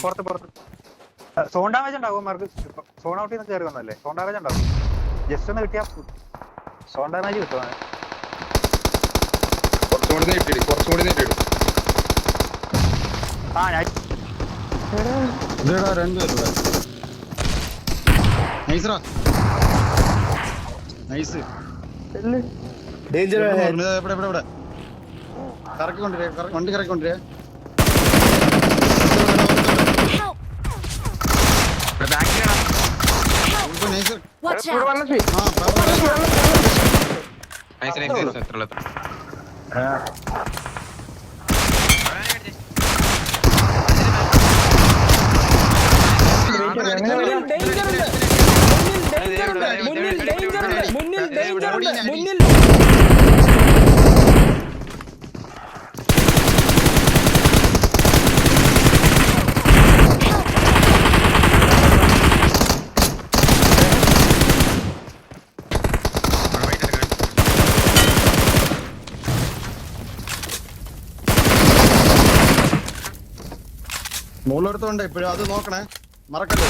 പുറത്ത് പുറത്ത് zone damage ഉണ്ടാവും മാർക്ക്. സോൺ ഔട്ടിൽ നിന്ന് കയറി വന്നല്ലേ, സോൺ ഡാമേജ് ഉണ്ടാവും. ജസ്റ്റ് ഒന്ന് കിട്ടിയാ സോൺ ഡാമേജ് കിട്ടും. ആ ഞാൻ വണ്ടി കറക്കൊണ്ടിരേ മുകളിലെടുത്തോണ്ട് ഇപ്പോഴും അത് നോക്കണേ, മറക്കല്ലേ.